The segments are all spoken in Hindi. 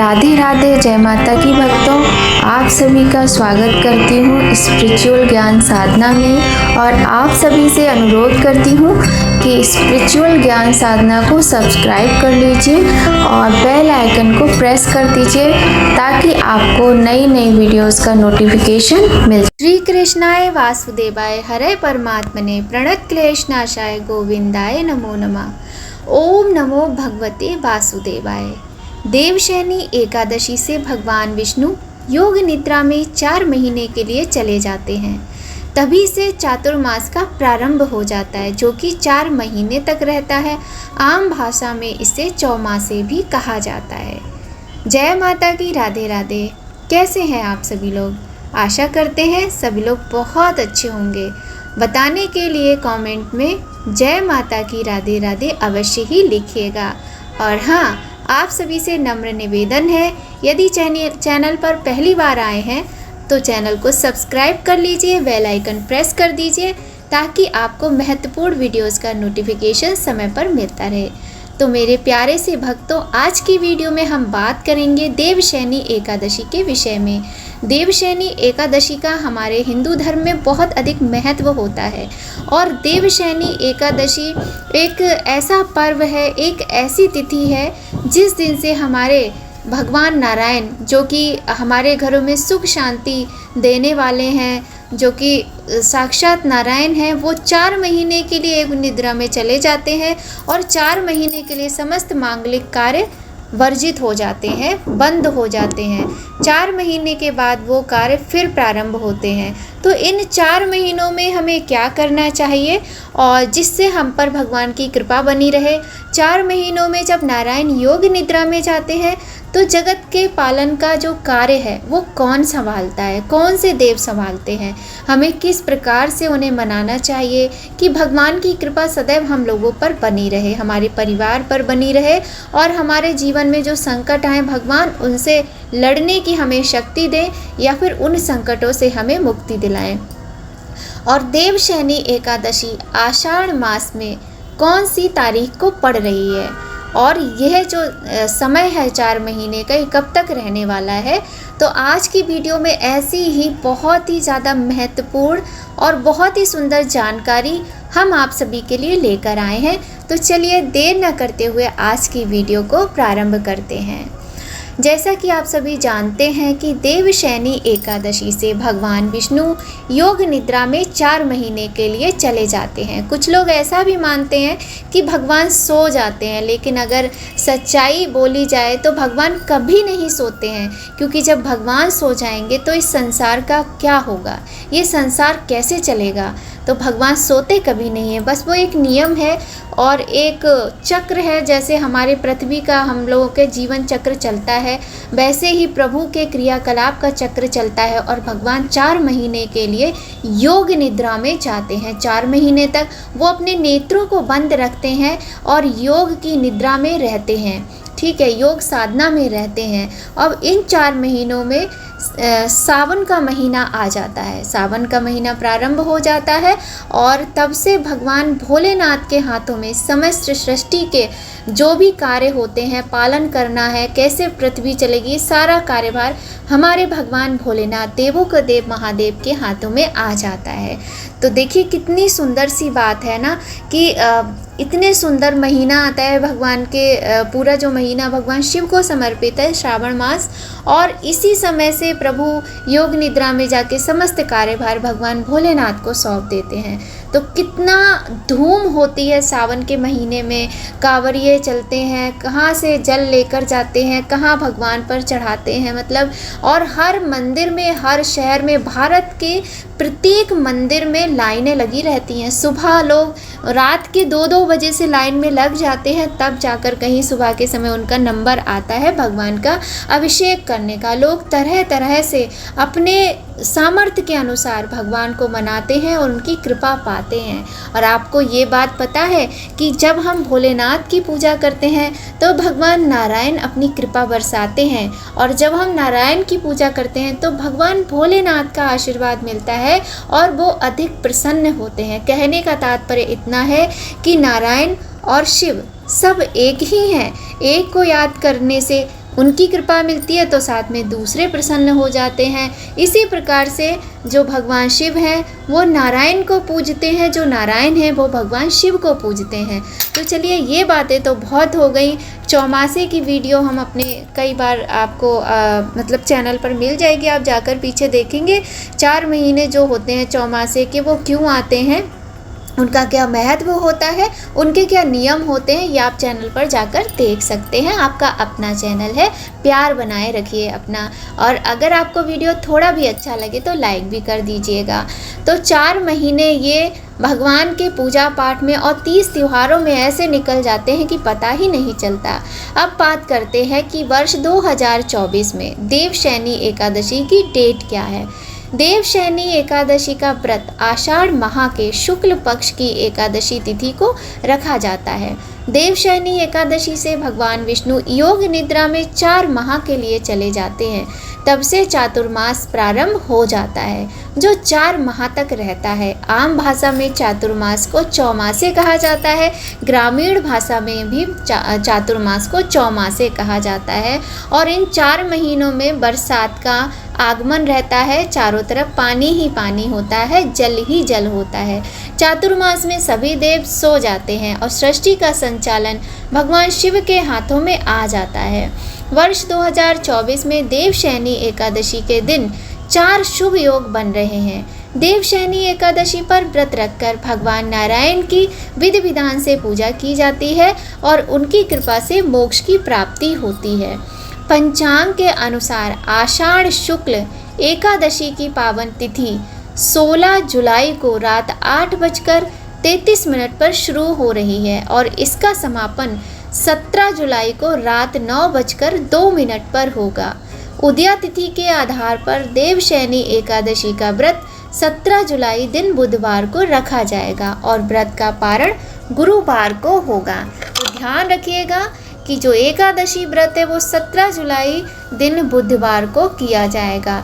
राधे राधे, जय माता की भक्तों। आप सभी का स्वागत करती हूँ स्पिरिचुअल ज्ञान साधना में और आप सभी से अनुरोध करती हूँ कि स्पिरिचुअल ज्ञान साधना को सब्सक्राइब कर लीजिए और बेल आइकन को प्रेस कर दीजिए ताकि आपको नई नई वीडियोस का नोटिफिकेशन मिल। श्री कृष्णाय वासुदेवाय हरे परमात्मने प्रणत क्लेशनाशाय गोविंदाय नमो नमः। ओम नमो भगवते वासुदेवाय। देवशयनी एकादशी से भगवान विष्णु योग निद्रा में 4 महीने के लिए चले जाते हैं। तभी से चातुर्मास का प्रारंभ हो जाता है जो कि 4 महीने तक रहता है। आम भाषा में इसे चौमासे भी कहा जाता है। जय माता की, राधे राधे। कैसे हैं आप सभी लोग? आशा करते हैं सभी लोग बहुत अच्छे होंगे। बताने के लिए कमेंट में जय माता की, राधे राधे अवश्य ही लिखिएगा। और हाँ, आप सभी से नम्र निवेदन है, यदि चैनल पर पहली बार आए हैं तो चैनल को सब्सक्राइब कर लीजिए, बेल आइकन प्रेस कर दीजिए ताकि आपको महत्वपूर्ण वीडियोस का नोटिफिकेशन समय पर मिलता रहे। तो मेरे प्यारे से भक्तों, आज की वीडियो में हम बात करेंगे देवशयनी एकादशी के विषय में। देवशयनी एकादशी का हमारे हिंदू धर्म में बहुत अधिक महत्व होता है और देवशयनी एकादशी एक ऐसा पर्व है, एक ऐसी तिथि है जिस दिन से हमारे भगवान नारायण, जो कि हमारे घरों में सुख शांति देने वाले हैं, जो कि साक्षात नारायण हैं, वो 4 महीने के लिए योग निद्रा में चले जाते हैं और 4 महीने के लिए समस्त मांगलिक कार्य वर्जित हो जाते हैं, बंद हो जाते हैं। 4 महीने के बाद वो कार्य फिर प्रारंभ होते हैं। तो इन 4 महीनों में हमें क्या करना चाहिए और जिससे हम पर भगवान की कृपा बनी रहे। 4 महीनों में जब नारायण योग निद्रा में जाते हैं तो जगत के पालन का जो कार्य है वो कौन संभालता है, कौन से देव संभालते हैं, हमें किस प्रकार से उन्हें मनाना चाहिए कि भगवान की कृपा सदैव हम लोगों पर बनी रहे, हमारे परिवार पर बनी रहे और हमारे जीवन में जो संकट आए भगवान उनसे लड़ने की हमें शक्ति दें या फिर उन संकटों से हमें मुक्ति दिलाएं। और देवशयनी एकादशी आषाढ़ मास में कौन सी तारीख को पड़ रही है और यह जो समय है 4 महीने का, ये कब तक रहने वाला है। तो आज की वीडियो में ऐसी ही बहुत ही ज़्यादा महत्वपूर्ण और बहुत ही सुंदर जानकारी हम आप सभी के लिए लेकर आए हैं। तो चलिए देर न करते हुए आज की वीडियो को प्रारंभ करते हैं। जैसा कि आप सभी जानते हैं कि देवशयनी एकादशी से भगवान विष्णु योग निद्रा में 4 महीने के लिए चले जाते हैं। कुछ लोग ऐसा भी मानते हैं कि भगवान सो जाते हैं, लेकिन अगर सच्चाई बोली जाए तो भगवान कभी नहीं सोते हैं, क्योंकि जब भगवान सो जाएंगे तो इस संसार का क्या होगा, ये संसार कैसे चलेगा। तो भगवान सोते कभी नहीं है, बस वो एक नियम है और एक चक्र है। जैसे हमारे पृथ्वी का हम लोगों के जीवन चक्र चलता है, वैसे ही प्रभु के क्रियाकलाप का चक्र चलता है और भगवान 4 महीने के लिए योग निद्रा में जाते हैं। 4 महीने तक वो अपने नेत्रों को बंद रखते हैं और योग की निद्रा में रहते हैं, ठीक है, योग साधना में रहते हैं। अब इन 4 महीनों में सावन का महीना आ जाता है, सावन का महीना प्रारंभ हो जाता है और तब से भगवान भोलेनाथ के हाथों में समस्त सृष्टि के जो भी कार्य होते हैं, पालन करना है, कैसे पृथ्वी चलेगी, सारा कार्यभार हमारे भगवान भोलेनाथ, देवों का देव महादेव के हाथों में आ जाता है। तो देखिए कितनी सुंदर सी बात है ना कि इतने सुंदर महीना आता है भगवान के, पूरा जो महीना भगवान शिव को समर्पित है, श्रावण मास, और इसी समय से प्रभु योग निद्रा में जाके समस्त कार्यभार भगवान भोलेनाथ को सौंप देते हैं। तो कितना धूम होती है सावन के महीने में, कांवरिये चलते हैं, कहाँ से जल लेकर जाते हैं, कहाँ भगवान पर चढ़ाते हैं, मतलब, और हर मंदिर में, हर शहर में, भारत के प्रत्येक मंदिर में लाइनें लगी रहती हैं। सुबह लोग रात के 2-2 बजे से लाइन में लग जाते हैं, तब जाकर कहीं सुबह के समय उनका नंबर आता है भगवान का अभिषेक करने का। लोग तरह तरह से अपने सामर्थ्य के अनुसार भगवान को मनाते हैं और उनकी कृपा पाते हैं। और आपको ये बात पता है कि जब हम भोलेनाथ की पूजा करते हैं तो भगवान नारायण अपनी कृपा बरसाते हैं, और जब हम नारायण की पूजा करते हैं तो भगवान भोलेनाथ का आशीर्वाद मिलता है और वो अधिक प्रसन्न होते हैं। कहने का तात्पर्य इतना है कि नारायण और शिव सब एक ही हैं। एक को याद करने से उनकी कृपा मिलती है तो साथ में दूसरे प्रसन्न हो जाते हैं। इसी प्रकार से जो भगवान शिव हैं वो नारायण को पूजते हैं, जो नारायण हैं वो भगवान शिव को पूजते हैं। तो चलिए ये बातें तो बहुत हो गई। चौमासे की वीडियो हम अपने कई बार आपको मतलब चैनल पर मिल जाएगी, आप जाकर पीछे देखेंगे 4 महीने जो होते हैं चौमासे के वो क्यों आते हैं, उनका क्या महत्व होता है, उनके क्या नियम होते हैं, ये आप चैनल पर जाकर देख सकते हैं। आपका अपना चैनल है, प्यार बनाए रखिए अपना। और अगर आपको वीडियो थोड़ा भी अच्छा लगे तो लाइक भी कर दीजिएगा। तो 4 महीने ये भगवान के पूजा पाठ में और 30 त्योहारों में ऐसे निकल जाते हैं कि पता ही नहीं चलता। अब बात करते हैं कि वर्ष 2024 में देवशयनी एकादशी की डेट क्या है। देवशयनी एकादशी का व्रत आषाढ़ माह के शुक्ल पक्ष की एकादशी तिथि को रखा जाता है। देवशयनी एकादशी से भगवान विष्णु योग निद्रा में 4 माह के लिए चले जाते हैं। तब से चातुर्मास प्रारंभ हो जाता है जो 4 माह तक रहता है। आम भाषा में चातुर्मास को चौमासे कहा जाता है, ग्रामीण भाषा में भी चातुर्मास को चौमासे कहा जाता है। और इन 4 महीनों में बरसात का आगमन रहता है, चारों तरफ पानी ही पानी होता है, जल ही जल होता है। चातुर्मास में सभी देव सो जाते हैं और सृष्टि का संचालन भगवान शिव के हाथों में आ जाता है। वर्ष 2024 में देवशयनी एकादशी के दिन 4 शुभ योग बन रहे हैं। देवशयनी एकादशी पर व्रत रखकर भगवान नारायण की विधि विधान से पूजा की जाती है और उनकी कृपा से मोक्ष की प्राप्ति होती है। पंचांग के अनुसार आषाढ़ शुक्ल एकादशी की पावन तिथि 16 जुलाई को रात 8:33 पर शुरू हो रही है और इसका समापन 17 जुलाई को रात 9:02 पर होगा। उदया तिथि के आधार पर देवशयनी एकादशी का व्रत 17 जुलाई दिन बुधवार को रखा जाएगा और व्रत का पारण गुरुवार को होगा। तो ध्यान रखिएगा कि जो एकादशी व्रत है वो 17 जुलाई दिन बुधवार को किया जाएगा।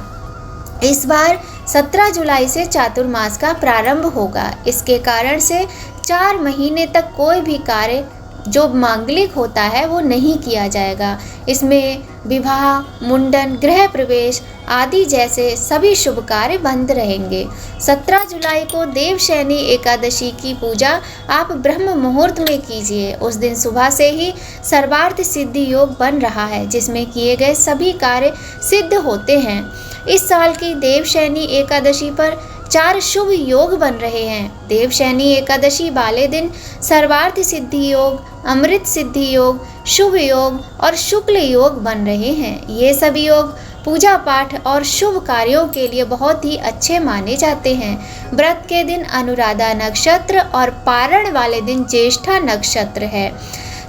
इस बार 17 जुलाई से चातुर्मास का प्रारंभ होगा। इसके कारण से 4 महीने तक कोई भी कार्य जो मांगलिक होता है वो नहीं किया जाएगा। इसमें विवाह, मुंडन, गृह प्रवेश आदि जैसे सभी शुभ कार्य बंद रहेंगे। 17 जुलाई को देवशयनी एकादशी की पूजा आप ब्रह्म मुहूर्त में कीजिए। उस दिन सुबह से ही सर्वार्थ सिद्धि योग बन रहा है जिसमें किए गए सभी कार्य सिद्ध होते हैं। इस साल की देवशयनी एकादशी पर 4 शुभ योग बन रहे हैं। देवशयनी एकादशी वाले दिन सर्वार्थ सिद्धि योग, अमृत सिद्धि योग, शुभ योग और शुक्ल योग बन रहे हैं। ये सभी योग पूजा पाठ और शुभ कार्यों के लिए बहुत ही अच्छे माने जाते हैं। व्रत के दिन अनुराधा नक्षत्र और पारण वाले दिन ज्येष्ठा नक्षत्र है।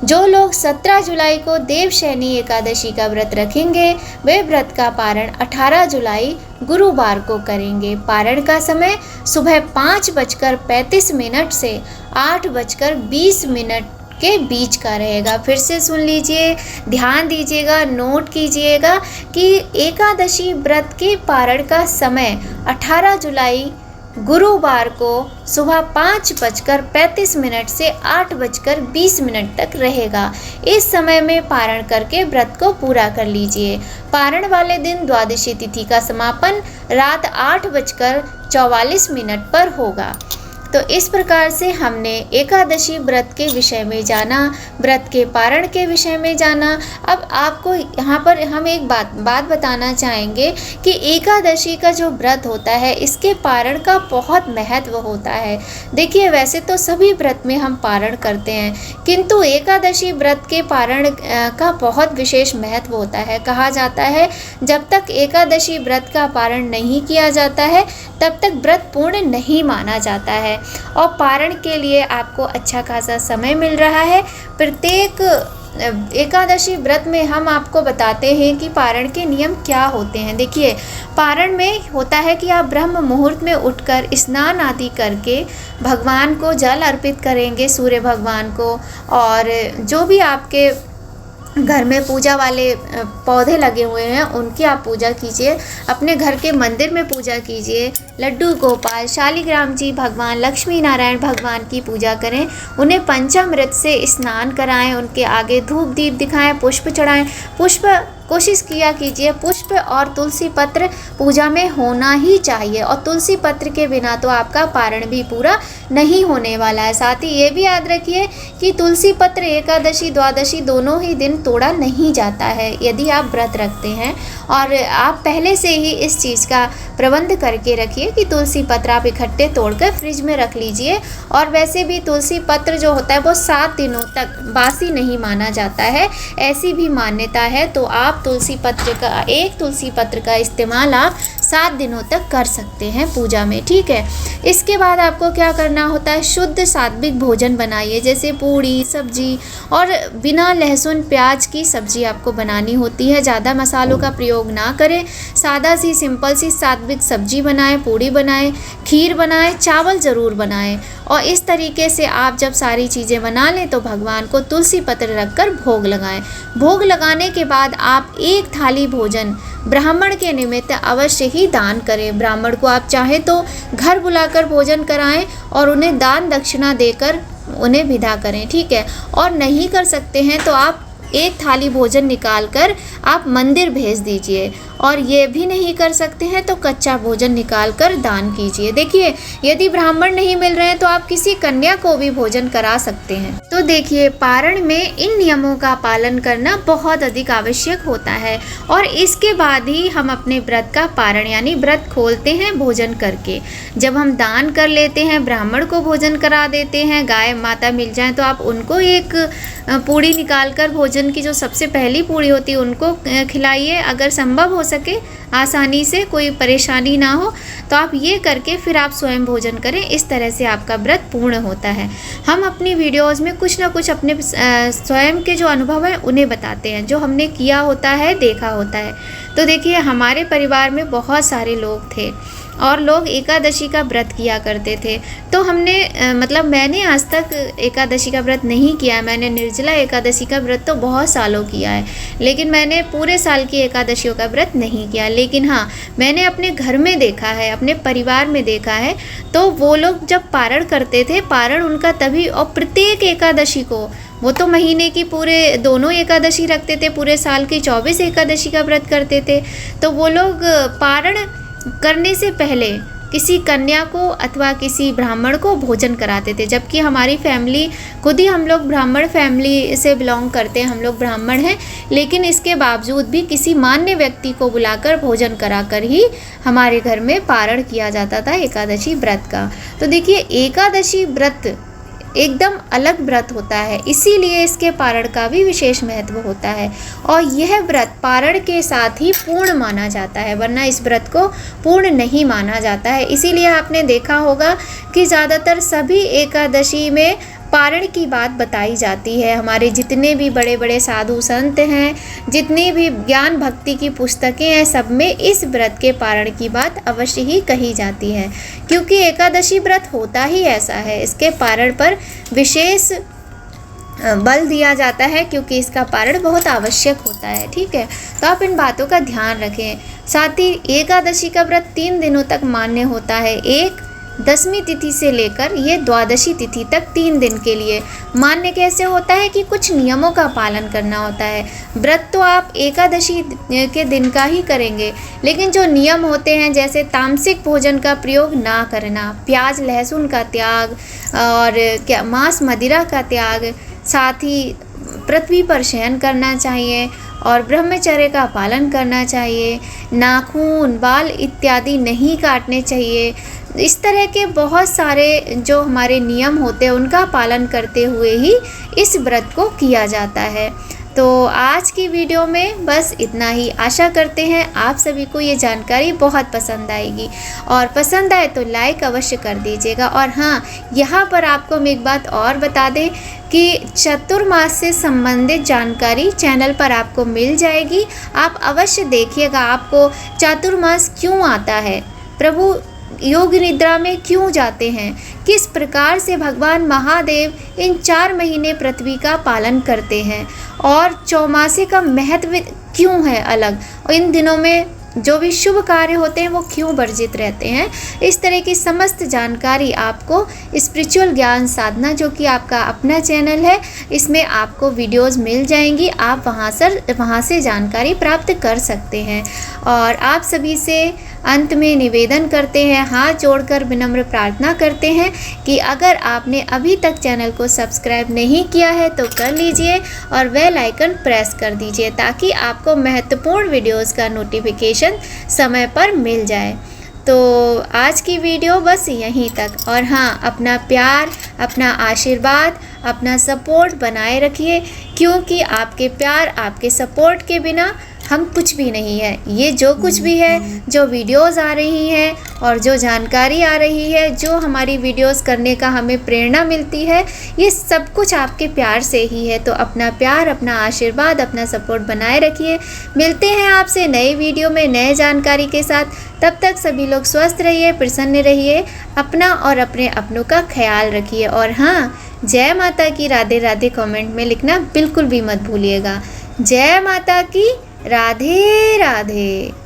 जो लोग 17 जुलाई को देवशयनी एकादशी का व्रत रखेंगे वे व्रत का पारण 18 जुलाई गुरुवार को करेंगे। पारण का समय सुबह 5:35 से 8:20 के बीच का रहेगा। फिर से सुन लीजिए, ध्यान दीजिएगा, नोट कीजिएगा कि एकादशी व्रत के पारण का समय 18 जुलाई गुरुवार को सुबह 5:35 से 8:20 तक रहेगा। इस समय में पारण करके व्रत को पूरा कर लीजिए। पारण वाले दिन द्वादशी तिथि का समापन रात 8:44 पर होगा। तो इस प्रकार से हमने एकादशी व्रत के विषय में जाना, व्रत के पारण के विषय में जाना। अब आपको यहाँ पर हम एक बात बताना चाहेंगे कि एकादशी का जो व्रत होता है इसके पारण का बहुत महत्व होता है। देखिए, वैसे तो सभी व्रत में हम पारण करते हैं किंतु एकादशी व्रत के पारण का बहुत विशेष महत्व होता है। कहा जाता है जब तक एकादशी व्रत का पारण नहीं किया जाता है तब तक व्रत पूर्ण नहीं माना जाता है और पारण के लिए आपको अच्छा खासा समय मिल रहा है। प्रत्येक एकादशी व्रत में हम आपको बताते हैं कि पारण के नियम क्या होते हैं। देखिए, पारण में होता है कि आप ब्रह्म मुहूर्त में उठकर स्नान आदि करके भगवान को जल अर्पित करेंगे, सूर्य भगवान को, और जो भी आपके घर में पूजा वाले पौधे लगे हुए हैं उनकी आप पूजा कीजिए। अपने घर के मंदिर में पूजा कीजिए। लड्डू गोपाल, शालिग्राम जी भगवान लक्ष्मी नारायण भगवान की पूजा करें, उन्हें पंचामृत से स्नान कराएं, उनके आगे धूप दीप दिखाएं, पुष्प चढ़ाएं। पुष्प कोशिश किया कीजिए, पुष्प और तुलसी पत्र पूजा में होना ही चाहिए, और तुलसी पत्र के बिना तो आपका पारण भी पूरा नहीं होने वाला है। साथ ही ये भी याद रखिए कि तुलसी पत्र एकादशी द्वादशी दोनों ही दिन तोड़ा नहीं जाता है यदि आप व्रत रखते हैं, और आप पहले से ही इस चीज़ का प्रबंध करके रखिए कि तुलसी पत्र आप इकट्ठे तोड़कर फ्रिज में रख लीजिए। और वैसे भी तुलसी पत्र जो होता है वो 7 दिनों तक बासी नहीं माना जाता है, ऐसी भी मान्यता है। तो आप तुलसी पत्र का इस्तेमाल आप 7 दिनों तक कर सकते हैं पूजा में, ठीक है। इसके बाद आपको क्या करना होता है, शुद्ध सात्विक भोजन बनाइए, जैसे पूड़ी सब्जी, और बिना लहसुन प्याज की सब्जी आपको बनानी होती है। ज़्यादा मसालों का प्रयोग ना करें, सादा सी सिंपल सी सात्विक सब्जी बनाएं, पूड़ी बनाएं, खीर बनाएं, चावल ज़रूर बनाएं। और इस तरीके से आप जब सारी चीज़ें बना लें तो भगवान को तुलसी पत्र रखकर भोग लगाएं। भोग लगाने के बाद आप एक थाली भोजन ब्राह्मण के निमित्त अवश्य ही दान करें। ब्राह्मण को आप चाहे तो घर बुलाकर भोजन कराएं और उन्हें दान दक्षिणा देकर उन्हें विदा करें, ठीक है। और नहीं कर सकते हैं तो आप एक थाली भोजन निकाल कर आप मंदिर भेज दीजिए, और ये भी नहीं कर सकते हैं तो कच्चा भोजन निकाल कर दान कीजिए। देखिए, यदि ब्राह्मण नहीं मिल रहे हैं तो आप किसी कन्या को भी भोजन करा सकते हैं। तो देखिए, पारण में इन नियमों का पालन करना बहुत अधिक आवश्यक होता है, और इसके बाद ही हम अपने व्रत का पारण यानी व्रत खोलते हैं भोजन करके। जब हम दान कर लेते हैं, ब्राह्मण को भोजन करा देते हैं, गाय माता मिल जाए तो आप उनको एक पूड़ी निकाल कर भोजन की जो सबसे पहली पूड़ी होती है उनको खिलाइए, अगर संभव हो सके आसानी से, कोई परेशानी ना हो तो आप ये करके फिर आप स्वयं भोजन करें। इस तरह से आपका व्रत पूर्ण होता है। हम अपनी वीडियोस में कुछ ना कुछ अपने स्वयं के जो अनुभव हैं उन्हें बताते हैं, जो हमने किया होता है, देखा होता है। तो देखिए, हमारे परिवार में बहुत सारे लोग थे और लोग एकादशी का व्रत किया करते थे। तो हमने मैंने आज तक एकादशी का व्रत नहीं किया है। मैंने निर्जला एकादशी का व्रत तो बहुत सालों किया है, लेकिन मैंने पूरे साल की एकादशियों का व्रत नहीं किया। लेकिन हाँ, मैंने अपने घर में देखा है, अपने परिवार में देखा है, तो वो लोग जब पारण करते थे, पारण उनका तभी, और प्रत्येक एकादशी को, वो तो महीने की पूरे दोनों एकादशी रखते थे, पूरे साल की 24 एकादशी का व्रत करते थे। तो वो लोग पारण करने से पहले किसी कन्या को अथवा किसी ब्राह्मण को भोजन कराते थे। जबकि हमारी फैमिली, खुद ही हम लोग ब्राह्मण फैमिली से बिलोंग करते हैं, हम लोग ब्राह्मण हैं, लेकिन इसके बावजूद भी किसी मान्य व्यक्ति को बुलाकर भोजन कराकर ही हमारे घर में पारण किया जाता था एकादशी व्रत का। तो देखिए, एकादशी व्रत एकदम अलग व्रत होता है, इसीलिए इसके पारण का भी विशेष महत्व होता है, और यह व्रत पारण के साथ ही पूर्ण माना जाता है, वरना इस व्रत को पूर्ण नहीं माना जाता है। इसीलिए आपने देखा होगा कि ज़्यादातर सभी एकादशी में पारण की बात बताई जाती है। हमारे जितने भी बड़े बड़े साधु संत हैं, जितनी भी ज्ञान भक्ति की पुस्तकें हैं, सब में इस व्रत के पारण की बात अवश्य ही कही जाती है, क्योंकि एकादशी व्रत होता ही ऐसा है। इसके पारण पर विशेष बल दिया जाता है, क्योंकि इसका पारण बहुत आवश्यक होता है, ठीक है। तो आप इन बातों का ध्यान रखें। साथ ही एकादशी का व्रत 3 दिनों तक मान्य होता है, एक 10वीं तिथि से लेकर ये द्वादशी तिथि तक 3 दिन के लिए। मान्य कैसे होता है कि कुछ नियमों का पालन करना होता है। व्रत तो आप एकादशी के दिन का ही करेंगे, लेकिन जो नियम होते हैं, जैसे तामसिक भोजन का प्रयोग ना करना, प्याज लहसुन का त्याग, और मांस मदिरा का त्याग, साथ ही पृथ्वी पर शयन करना चाहिए, और ब्रह्मचर्य का पालन करना चाहिए, नाखून बाल इत्यादि नहीं काटने चाहिए। इस तरह के बहुत सारे जो हमारे नियम होते हैं उनका पालन करते हुए ही इस व्रत को किया जाता है। तो आज की वीडियो में बस इतना ही। आशा करते हैं आप सभी को ये जानकारी बहुत पसंद आएगी, और पसंद आए तो लाइक अवश्य कर दीजिएगा। और हाँ, यहाँ पर आपको हम एक बात और बता दें कि चतुर्मास से संबंधित जानकारी चैनल पर आपको मिल जाएगी। आप अवश्य देखिएगा, आपको चातुर्मास क्यों आता है, प्रभु योग निद्रा में क्यों जाते हैं, किस प्रकार से भगवान महादेव इन 4 महीने पृथ्वी का पालन करते हैं, और चौमासे का महत्व क्यों है अलग, और इन दिनों में जो भी शुभ कार्य होते हैं वो क्यों वर्जित रहते हैं। इस तरह की समस्त जानकारी आपको स्पिरिचुअल ज्ञान साधना, जो कि आपका अपना चैनल है, इसमें आपको वीडियोस मिल जाएंगी। आप वहाँ से जानकारी प्राप्त कर सकते हैं। और आप सभी से अंत में निवेदन करते हैं, हाथ जोड़कर विनम्र प्रार्थना करते हैं कि अगर आपने अभी तक चैनल को सब्सक्राइब नहीं किया है तो कर लीजिए और बेल आइकन प्रेस कर दीजिए, ताकि आपको महत्वपूर्ण वीडियोस का नोटिफिकेशन समय पर मिल जाए। तो आज की वीडियो बस यहीं तक। और हाँ, अपना प्यार, अपना आशीर्वाद, अपना सपोर्ट बनाए रखिए, क्योंकि आपके प्यार, आपके सपोर्ट के बिना हम कुछ भी नहीं है। ये जो कुछ भी है, जो वीडियोस आ रही हैं और जो जानकारी आ रही है, जो हमारी वीडियोस करने का हमें प्रेरणा मिलती है, ये सब कुछ आपके प्यार से ही है। तो अपना प्यार, अपना आशीर्वाद, अपना सपोर्ट बनाए रखिए। मिलते हैं आपसे नए वीडियो में नए जानकारी के साथ। तब तक सभी लोग स्वस्थ रहिए, प्रसन्न रहिए, अपना और अपने अपनों का ख्याल रखिए। और हाँ, जय माता की, राधे राधे कमेंट में लिखना बिल्कुल भी मत भूलिएगा। जय माता की, राधे राधे।